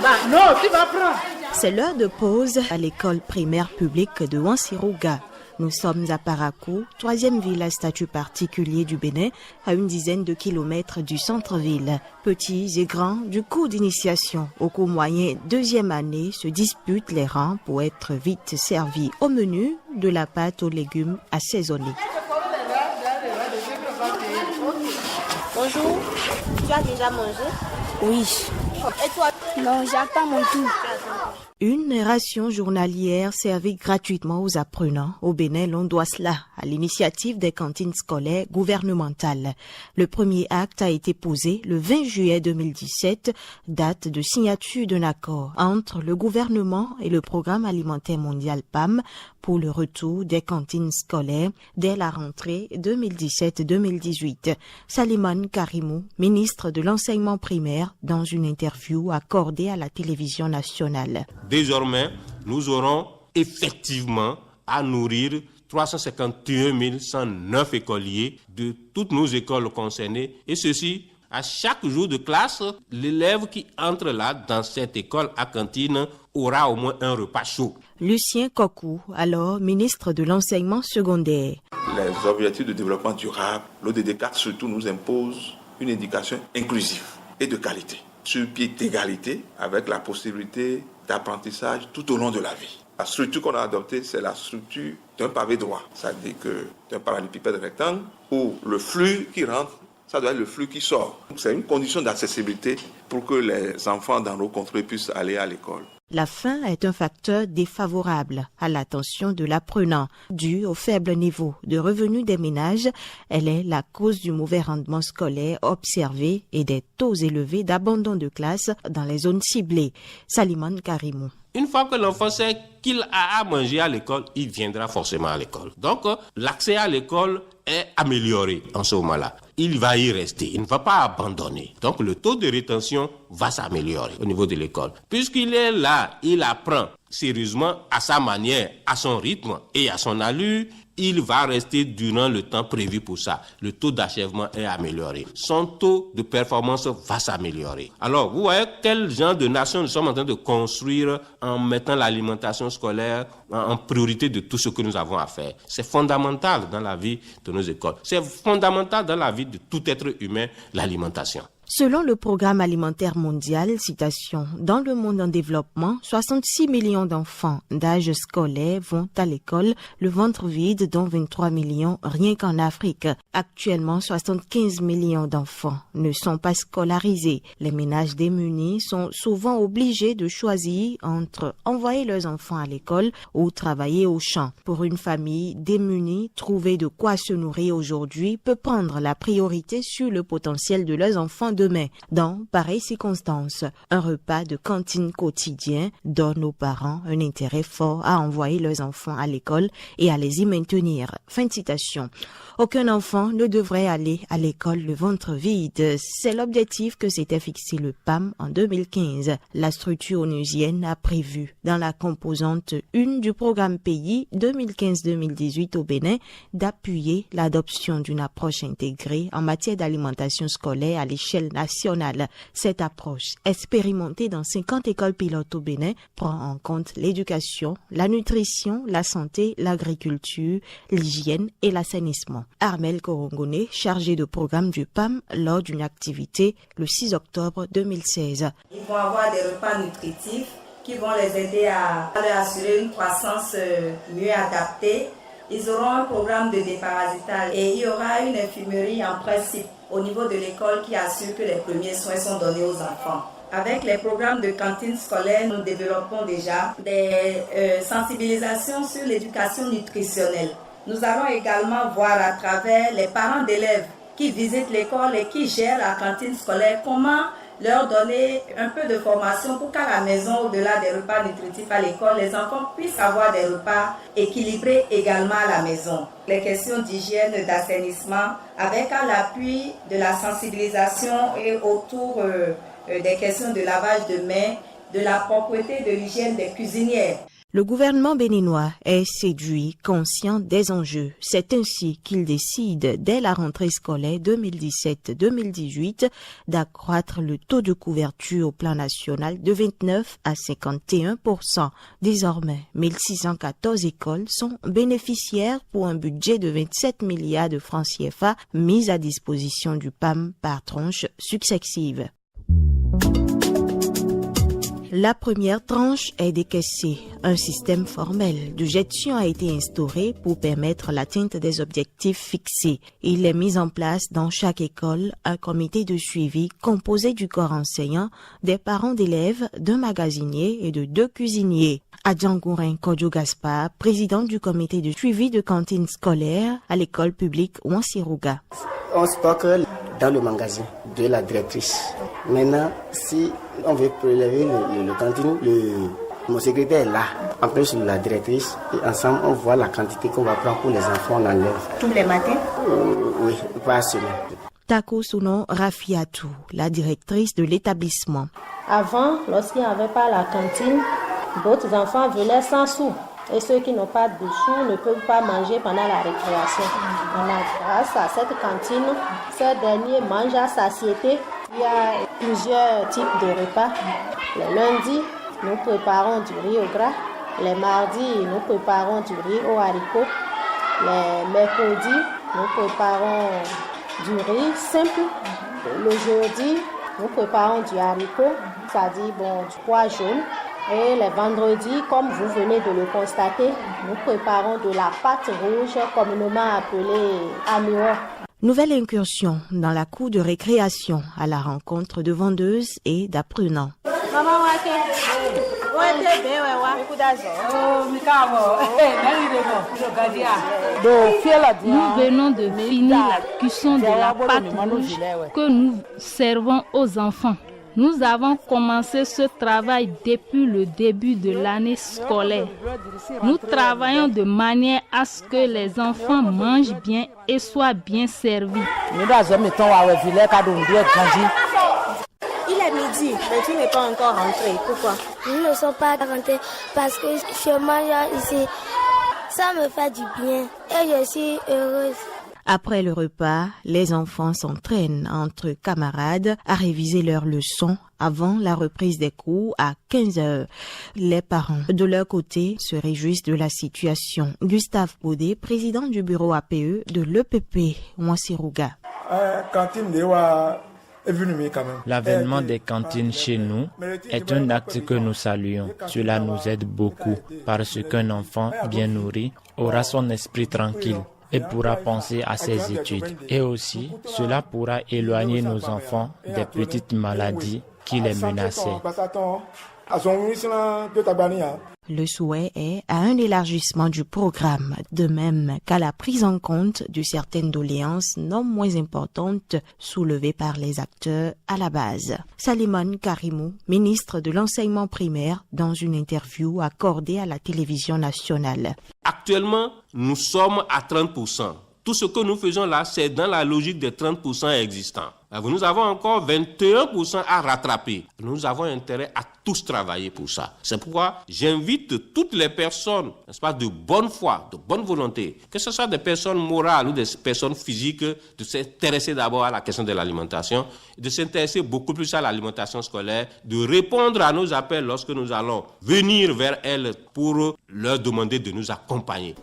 là-bas. Non, tu vas prendre. C'est l'heure de pause à l'école primaire publique de Wansirouga. Nous sommes à Parakou, 3e ville à statut particulier du Bénin, à une dizaine de kilomètres du centre-ville. Petits et grands, du cours d'initiation au cours moyen 2e année se disputent les rangs pour être vite servis au menu de la pâte aux légumes assaisonnés. Bonjour, tu as déjà mangé? Oui. Et toi? Non, j'attends mon tour. Une ration journalière servie gratuitement aux apprenants. Au Bénin, l'on doit cela à l'initiative des cantines scolaires gouvernementales. Le premier acte a été posé le 20 juillet 2017, date de signature d'un accord entre le gouvernement et le Programme alimentaire mondial PAM pour le retour des cantines scolaires dès la rentrée 2017-2018. Salimane Karimou, ministre de l'enseignement primaire, dans une interview accordée à la télévision nationale. Désormais, nous aurons effectivement à nourrir 351 109 écoliers de toutes nos écoles concernées, et ceci à chaque jour de classe. L'élève qui entre là dans cette école à cantine aura au moins un repas chaud. Lucien Kokou, alors ministre de l'enseignement secondaire. Les objectifs de développement durable, l'ODD 4 surtout, nous impose une éducation inclusive et de qualité, sur pied d'égalité, avec la possibilité d'apprentissage tout au long de la vie. La structure qu'on a adoptée, c'est la structure d'un pavé droit, c'est-à-dire que d'un parallélépipède rectangle où le flux qui rentre, ça doit être le flux qui sort. C'est une condition d'accessibilité pour que les enfants dans nos contrées puissent aller à l'école. La faim est un facteur défavorable à l'attention de l'apprenant. Dû au faible niveau de revenus des ménages, elle est la cause du mauvais rendement scolaire observé et des taux élevés d'abandon de classe dans les zones ciblées. Salimane Karimou. Une fois que l'enfant sait qu'il a à manger à l'école, il viendra forcément à l'école. Donc, l'accès à l'école est amélioré en ce moment-là. Il va y rester, il ne va pas abandonner. Donc, le taux de rétention va s'améliorer au niveau de l'école. Puisqu'il est là, il apprend sérieusement à sa manière, à son rythme et à son allure, il va rester durant le temps prévu pour ça. Le taux d'achèvement est amélioré. Son taux de performance va s'améliorer. Alors, vous voyez quel genre de nation nous sommes en train de construire en mettant l'alimentation scolaire en priorité de tout ce que nous avons à faire. C'est fondamental dans la vie de nos écoles. C'est fondamental dans la vie de tout être humain, l'alimentation. Selon le Programme alimentaire mondial, citation, dans le monde en développement, 66 millions d'enfants d'âge scolaire vont à l'école, le ventre vide, dont 23 millions rien qu'en Afrique. Actuellement, 75 millions d'enfants ne sont pas scolarisés. Les ménages démunis sont souvent obligés de choisir entre envoyer leurs enfants à l'école ou travailler au champ. Pour une famille démunie, trouver de quoi se nourrir aujourd'hui peut prendre la priorité sur le potentiel de leurs enfants demain. Dans pareilles circonstances, un repas de cantine quotidien donne aux parents un intérêt fort à envoyer leurs enfants à l'école et à les y maintenir. Fin de citation. Aucun enfant ne devrait aller à l'école le ventre vide. C'est l'objectif que s'était fixé le PAM en 2015. La structure onusienne a prévu, dans la composante 1 du programme pays 2015-2018 au Bénin, d'appuyer l'adoption d'une approche intégrée en matière d'alimentation scolaire à l'échelle nationale. Cette approche, expérimentée dans 50 écoles pilotes au Bénin, prend en compte l'éducation, la nutrition, la santé, l'agriculture, l'hygiène et l'assainissement. Armel Korongone, chargé de programme du PAM lors d'une activité le 6 octobre 2016. Ils vont avoir des repas nutritifs qui vont les aider à leur assurer une croissance mieux adaptée. Ils auront un programme de déparasitage et il y aura une infirmerie en principe au niveau de l'école qui assure que les premiers soins sont donnés aux enfants. Avec les programmes de cantine scolaire, nous développons déjà des sensibilisations sur l'éducation nutritionnelle. Nous allons également voir à travers les parents d'élèves qui visitent l'école et qui gèrent la cantine scolaire comment leur donner un peu de formation pour qu'à la maison, au-delà des repas nutritifs à l'école, les enfants puissent avoir des repas équilibrés également à la maison. Les questions d'hygiène, d'assainissement, avec à l'appui de la sensibilisation et autour des questions de lavage de mains, de la propreté, de l'hygiène des cuisinières. Le gouvernement béninois est séduit, conscient des enjeux. C'est ainsi qu'il décide, dès la rentrée scolaire 2017-2018, d'accroître le taux de couverture au plan national de 29 à 51%. Désormais, 1614 écoles sont bénéficiaires pour un budget de 27 milliards de francs CFA mis à disposition du PAM par tranches successives. La première tranche est décaissée. Un système formel de gestion a été instauré pour permettre l'atteinte des objectifs fixés. Il est mis en place dans chaque école un comité de suivi composé du corps enseignant, des parents d'élèves, d'un magasinier et de 2 cuisiniers. Adjangourin Kodjo Gaspard, président du comité de suivi de cantine scolaire à l'école publique Ouansirouga. On stocke dans le magasin de la directrice. Maintenant, si on veut prélever le cantine, mon secrétaire est là, en plus de la directrice, et ensemble on voit la quantité qu'on va prendre pour les enfants, on enlève. Tous les matins? Oui, pas semaine. Tako Sounon Rafiatou, la directrice de l'établissement. Avant, lorsqu'il n'y avait pas la cantine, d'autres enfants venaient sans sous. Et ceux qui n'ont pas de sous ne peuvent pas manger pendant la récréation. Grâce à cette cantine, ces derniers mangent à satiété. Il y a plusieurs types de repas. Les lundis, nous préparons du riz au gras. Les mardis, nous préparons du riz au haricot. Les mercredis, nous préparons du riz simple. Le jeudi, nous préparons du haricot, c'est-à-dire du pois jaune. Et les vendredis, comme vous venez de le constater, nous préparons de la pâte rouge, communément appelée amiwa. Nouvelle incursion dans la cour de récréation à la rencontre de vendeuses et d'apprenants. Nous venons de finir la cuisson de la pâte rouge que nous servons aux enfants. Nous avons commencé ce travail depuis le début de l'année scolaire. Nous travaillons de manière à ce que les enfants mangent bien et soient bien servis. Il est midi, mais tu n'es pas encore rentré. Pourquoi? Nous ne sommes pas rentrés parce que je mange ici. Ça me fait du bien et je suis heureuse. Après le repas, les enfants s'entraînent entre camarades à réviser leurs leçons avant la reprise des cours à 15h. Les parents, de leur côté, se réjouissent de la situation. Gustave Baudé, président du bureau APE de l'EPP Ouansirouga. L'avènement des cantines chez nous est un acte que nous saluons. Cela nous aide beaucoup parce qu'un enfant bien nourri aura son esprit tranquille et pourra penser à ses études. Et aussi, cela pourra éloigner nos enfants des petites maladies qui les menaçaient. Le souhait est à un élargissement du programme, de même qu'à la prise en compte de certaines doléances non moins importantes soulevées par les acteurs à la base. Salimane Karimou, ministre de l'enseignement primaire, dans une interview accordée à la télévision nationale. Actuellement, nous sommes à 30%. Tout ce que nous faisons là, c'est dans la logique des 30% existants. Nous avons encore 21% à rattraper. Nous avons intérêt à tous travailler pour ça. C'est pourquoi j'invite toutes les personnes, n'est-ce pas, de bonne foi, de bonne volonté, que ce soit des personnes morales ou des personnes physiques, de s'intéresser d'abord à la question de l'alimentation, de s'intéresser beaucoup plus à l'alimentation scolaire, de répondre à nos appels lorsque nous allons venir vers elles pour leur demander de nous accompagner.